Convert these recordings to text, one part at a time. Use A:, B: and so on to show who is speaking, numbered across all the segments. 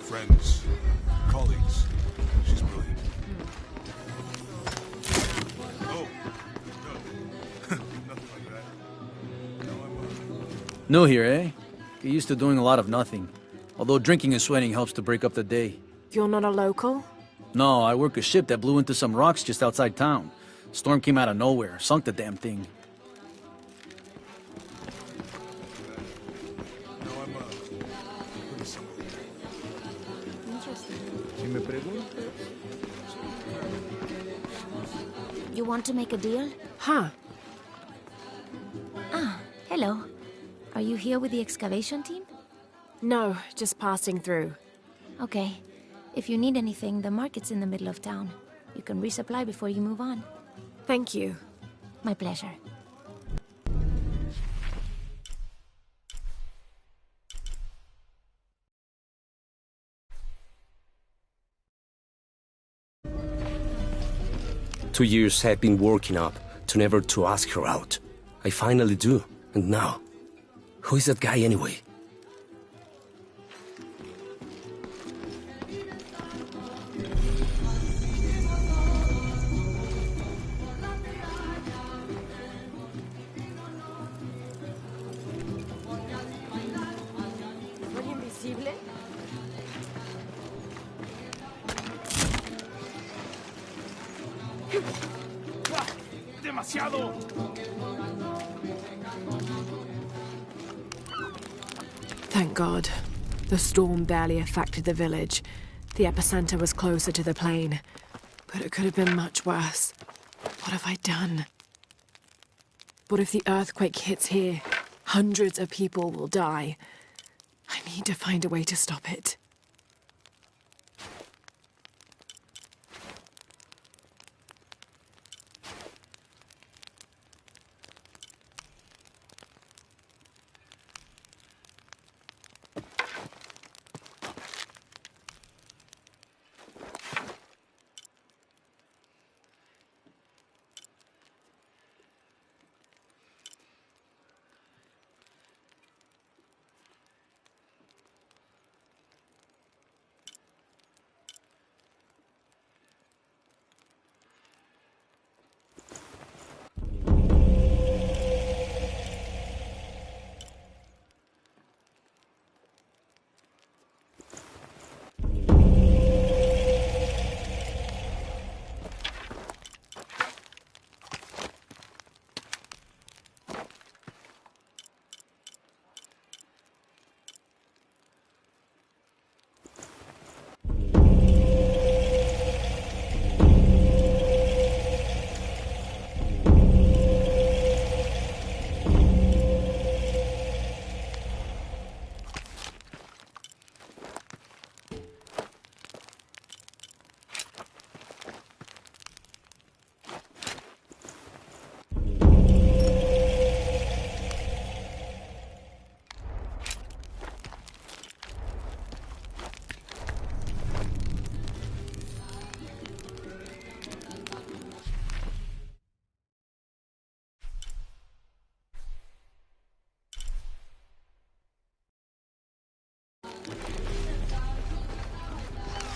A: friends, colleagues. She's brilliant. Oh, no. Nothing like that. No,
B: New here, eh? Get used to doing a lot of nothing. Although drinking and sweating helps to break up the day.
C: You're not a local?
B: No, I work a ship that blew into some rocks just outside town. Storm came out of nowhere, sunk the damn thing.
D: You want to make a deal?
C: Huh.
D: Ah, hello. Are you here with the excavation team?
C: No, just passing through.
D: Okay. If you need anything, the market's in the middle of town. You can resupply before you move on.
C: Thank you.
D: My pleasure.
E: Two years I've been working up to never to ask her out. I finally do, and now, who is that guy anyway?
A: ¡Demasiado!
C: Thank God. The storm barely affected the village. The epicenter was closer to the plain. But it could have been much worse. What have I done? What if the earthquake hits here? Hundreds of people will die. I need to find a way to stop it.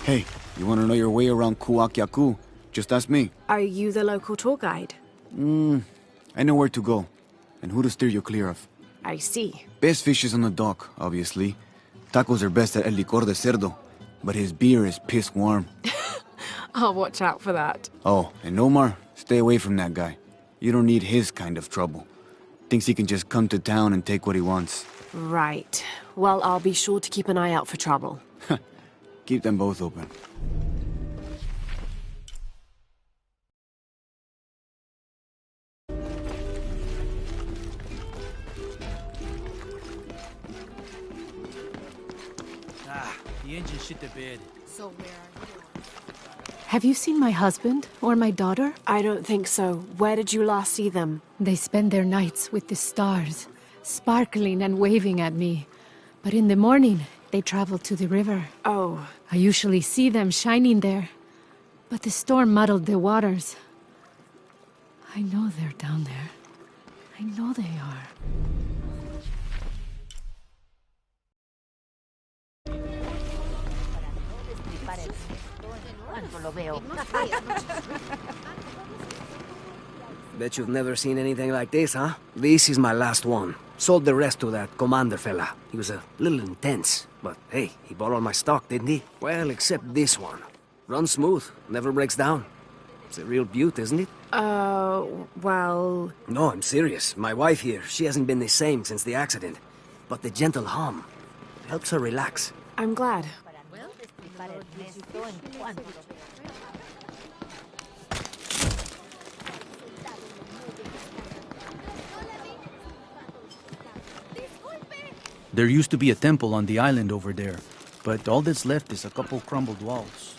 F: Hey, you want to know your way around Kuakyaku? Just ask me.
C: Are you the local tour guide?
F: I know where to go, and who to steer you clear of.
C: I see.
F: Best fish is on the dock, obviously. Tacos are best at El Licor de Cerdo, but his beer is piss warm.
C: I'll watch out for that.
F: Oh, and Omar, stay away from that guy. You don't need his kind of trouble. Thinks he can just come to town and take what he wants.
C: Right. Well, I'll be sure to keep an eye out for trouble.
F: Keep them both open.
B: The engine shit the bed.
D: So where are you?
G: Have you seen my husband or my daughter?
C: I don't think so. Where did you last see them?
G: They spend their nights with the stars, sparkling and waving at me. But in the morning, they travel to the river.
C: Oh.
G: I usually see them shining there. But the storm muddled the waters. I know they're down there. I know they are.
H: Bet you've never seen anything like this, huh? This is my last one. Sold the rest to that commander fella. He was a little intense, but hey, he bought all my stock, didn't he? Well, except this one. Runs smooth, never breaks down. It's a real beaut, isn't it?
C: Well...
H: No, I'm serious. My wife here, she hasn't been the same since the accident. But the gentle hum helps her relax.
C: I'm glad.
B: There used to be a temple on the island over there, but all that's left is a couple crumbled walls.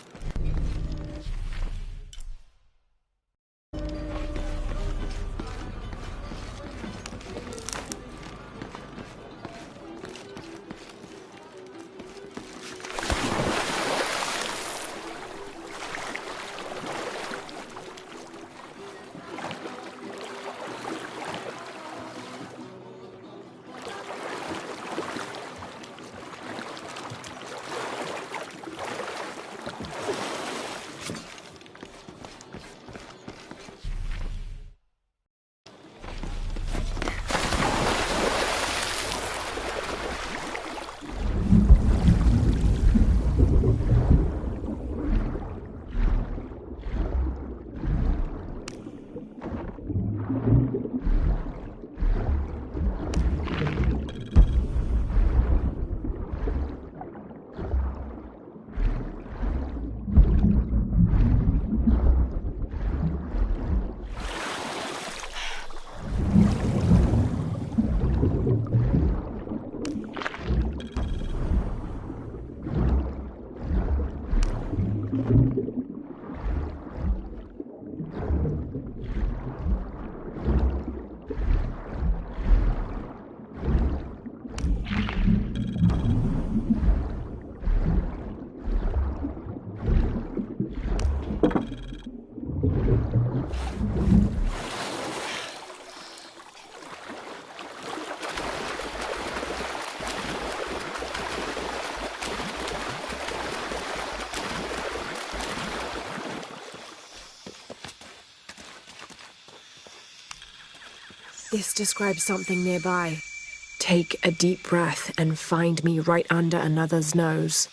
C: This describes something nearby. Take a deep breath and find me right under another's nose.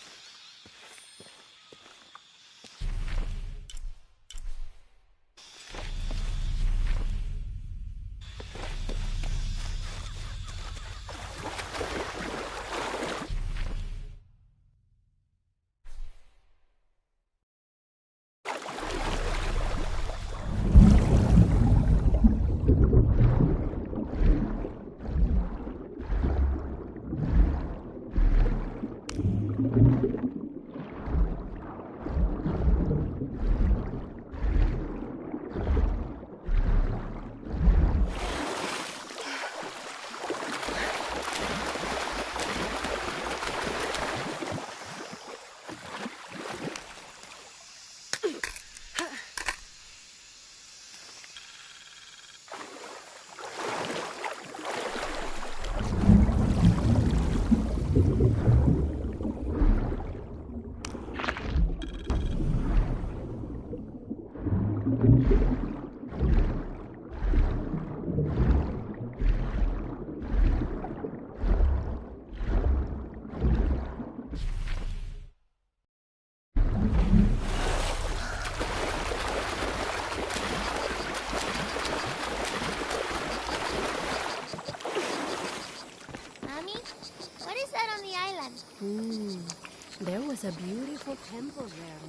G: There was a beautiful temple there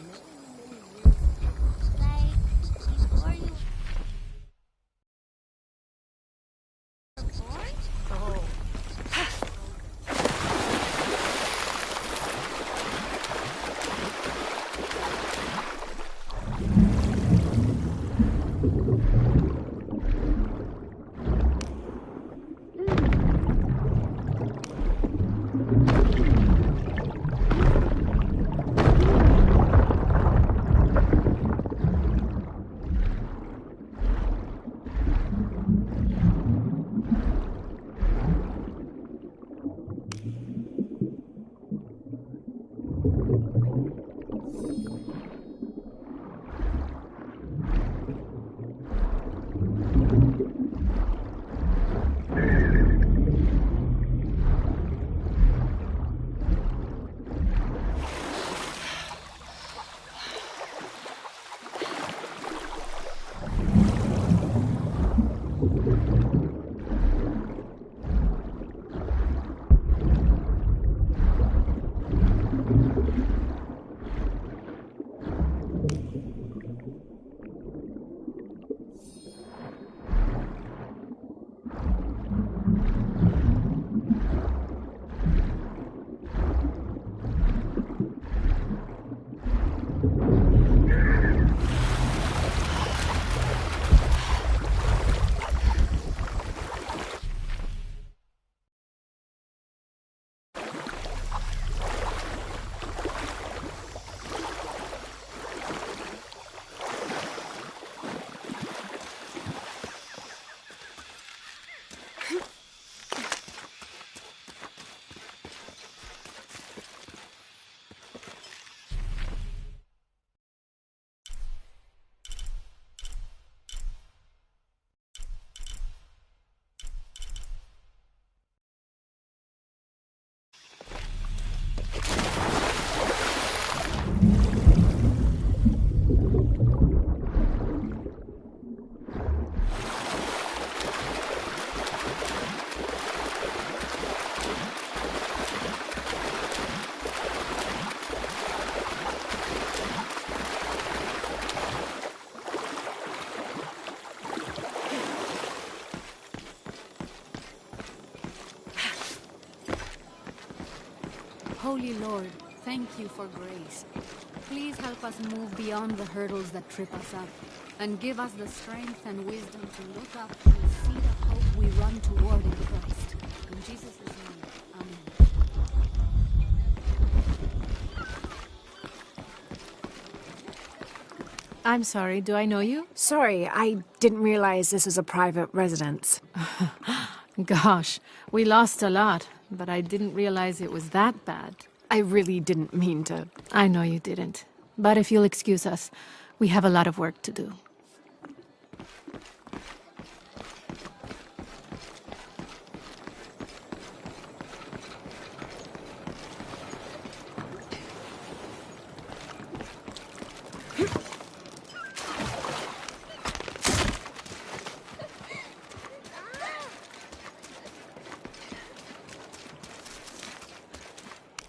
D: Like, before you were born?
G: Oh. Holy Lord, thank you for grace. Please help us move beyond the hurdles that trip us up, and give us the strength and wisdom to look up and see the hope we run toward in Christ. In Jesus' name, amen. I'm sorry, do I know you?
C: Sorry, I didn't realize this was a private residence.
G: Gosh, we lost a lot, but I didn't realize it was that bad.
C: I really didn't mean to.
G: I know you didn't. But if you'll excuse us, we have a lot of work to do.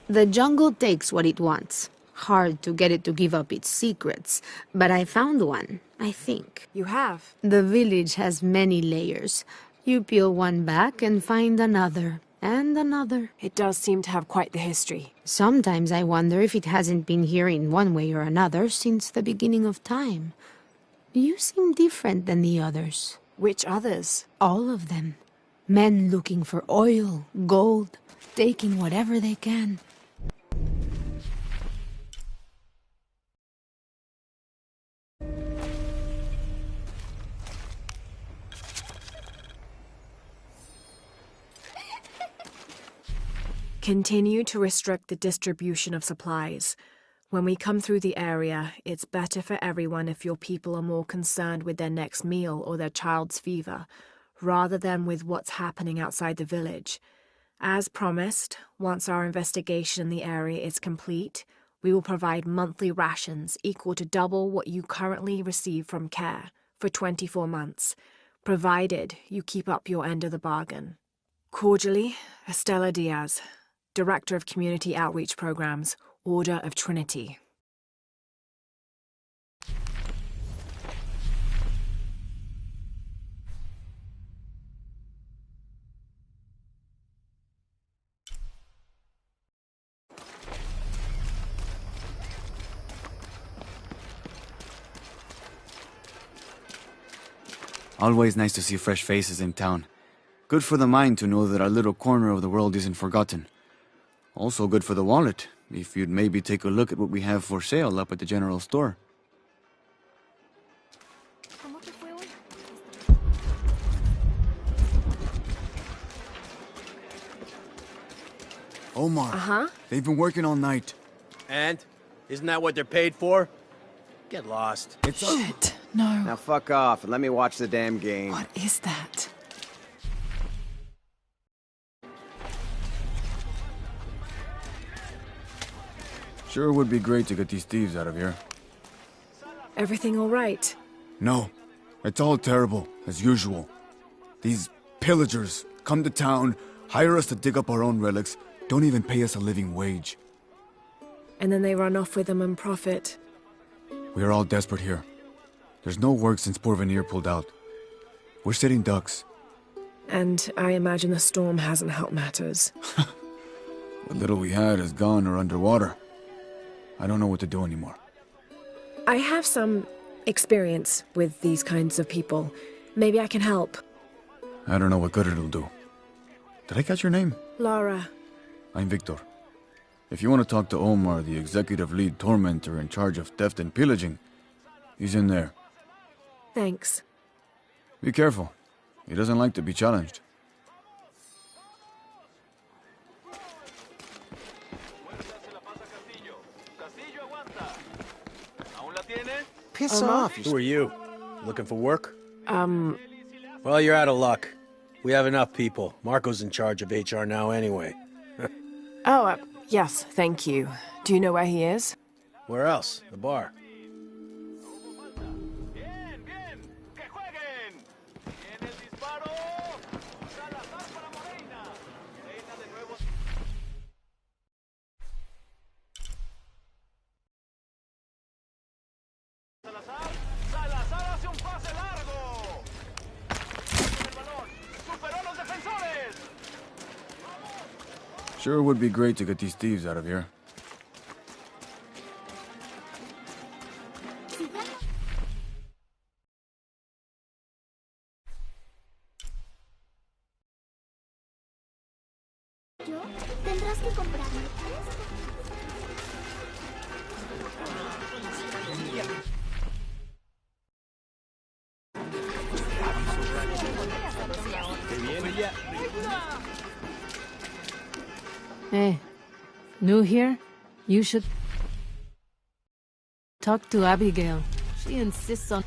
I: The jungle takes what it wants. Hard to get it to give up its secrets, but I found one, I think.
C: You have?
I: The village has many layers. You peel one back and find another, and another.
C: It does seem to have quite the history.
I: Sometimes I wonder if it hasn't been here in one way or another since the beginning of time. You seem different than the others.
C: Which others?
I: All of them. Men looking for oil, gold, taking whatever they can.
C: Continue to restrict the distribution of supplies. When we come through the area, it's better for everyone if your people are more concerned with their next meal or their child's fever, rather than with what's happening outside the village. As promised, once our investigation in the area is complete, we will provide monthly rations equal to double what you currently receive from care for 24 months, provided you keep up your end of the bargain. Cordially, Estela Diaz, Director of Community Outreach Programs, Order of Trinity.
F: Always nice to see fresh faces in town. Good for the mind to know that our little corner of the world isn't forgotten. Also good for the wallet, if you'd maybe take a look at what we have for sale up at the general store.
A: Omar.
C: Uh-huh.
A: They've been working all night.
J: And? Isn't that what they're paid for? Get lost.
A: It's
C: Shit, no.
K: Now fuck off and let me watch the damn game.
C: What is that?
A: Sure would be great to get these thieves out of here.
C: Everything all right?
A: No. It's all terrible, as usual. These pillagers come to town, hire us to dig up our own relics, don't even pay us a living wage.
C: And then they run off with them and profit.
A: We are all desperate here. There's no work since Porvenir pulled out. We're sitting ducks.
C: And I imagine the storm hasn't helped matters.
A: What little we had is gone or underwater. I don't know what to do anymore.
C: I have some experience with these kinds of people. Maybe I can help.
A: I don't know what good it'll do. Did I catch your name?
C: Laura.
A: I'm Victor. If you want to talk to Omar, the executive lead tormentor in charge of theft and pillaging, he's in there.
C: Thanks.
A: Be careful. He doesn't like to be challenged.
K: Piss off.
J: Who are you? Looking for work?
C: Well,
J: you're out of luck. We have enough people. Marco's in charge of HR now anyway.
C: Yes, thank you. Do you know where he is?
J: Where else? The bar.
A: Sure would be great to get these thieves out of here.
L: Yo, tendrás que comprarme.
C: Hey, new here? You should talk to Abigail. She insists on...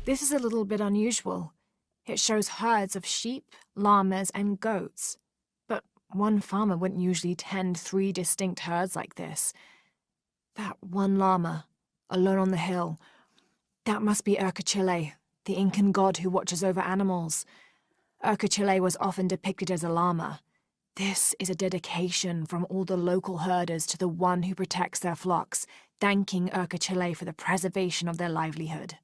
C: This is a little bit unusual. It shows herds of sheep, llamas, and goats. But one farmer wouldn't usually tend 3 distinct herds like this. That one llama, alone on the hill, that must be Urkachile, the Incan god who watches over animals. Urkachile was often depicted as a llama. This is a dedication from all the local herders to the one who protects their flocks, thanking Urkachile for the preservation of their livelihood.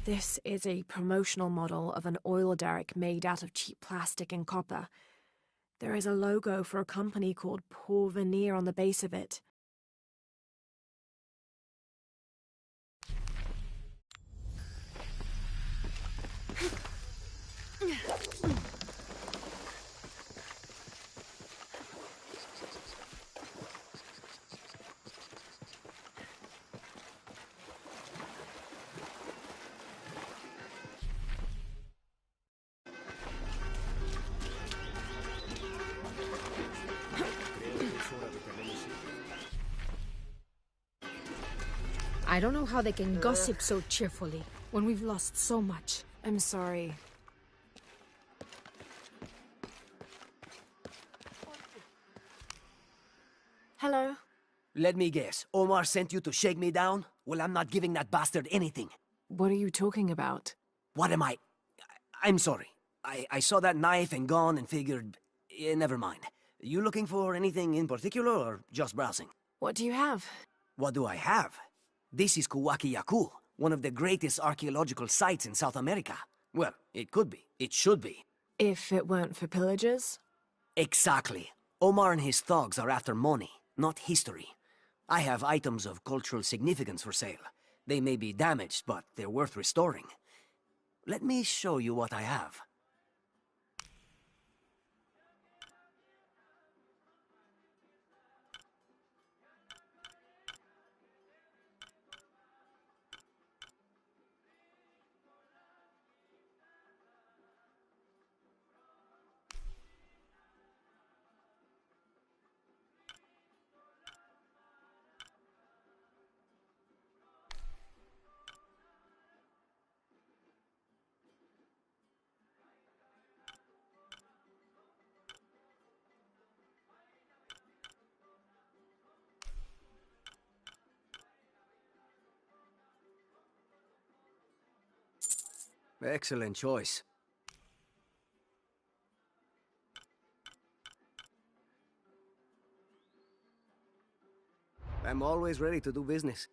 C: This is a promotional model of an oil derrick made out of cheap plastic and copper. There is a logo for a company called Porvenir on the base of it.
I: I don't know how they can gossip so cheerfully when we've lost so much.
C: I'm sorry. Hello?
H: Let me guess. Omar sent you to shake me down? Well, I'm not giving that bastard anything.
C: What are you talking about?
H: What am I? I'm sorry. I saw that knife and gun and figured... never mind. You looking for anything in particular or just browsing?
C: What do you have?
H: What do I have? This is Kuwaki Yaku, one of the greatest archaeological sites in South America. Well, it could be. It should be.
C: If it weren't for pillagers?
H: Exactly. Omar and his thugs are after money, not history. I have items of cultural significance for sale. They may be damaged, but they're worth restoring. Let me show you what I have. Excellent choice. I'm always ready to do business.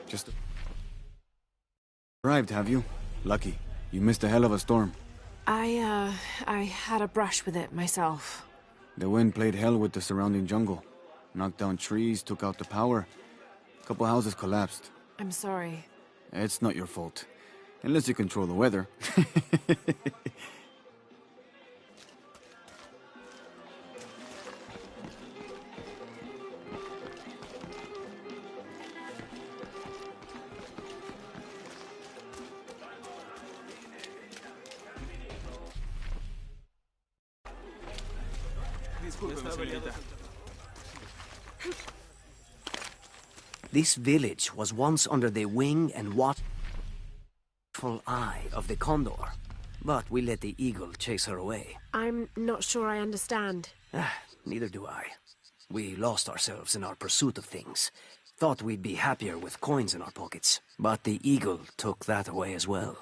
F: Just arrived, have you? Lucky. You missed a hell of a storm.
C: I had a brush with it myself.
F: The wind played hell with the surrounding jungle. Knocked down trees, took out the power. A couple houses collapsed.
C: I'm sorry.
F: It's not your fault. Unless you control the weather.
H: This village was once under the wing and watchful eye of the condor. But we let the eagle chase her away.
C: I'm not sure I understand.
H: Neither do I. We lost ourselves in our pursuit of things. Thought we'd be happier with coins in our pockets. But the eagle took that away as well.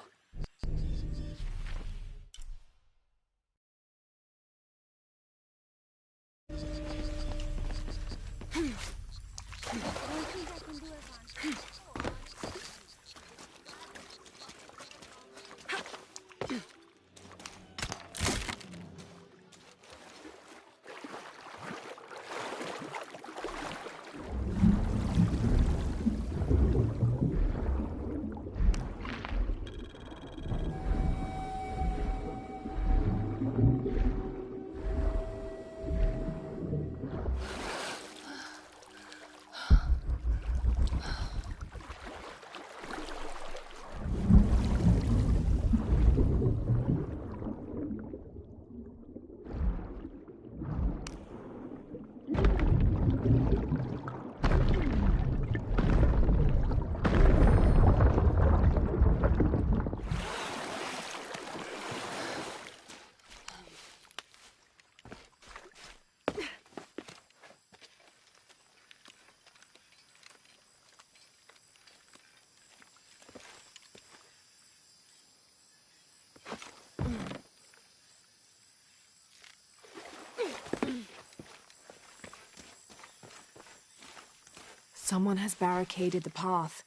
C: Someone has barricaded the path.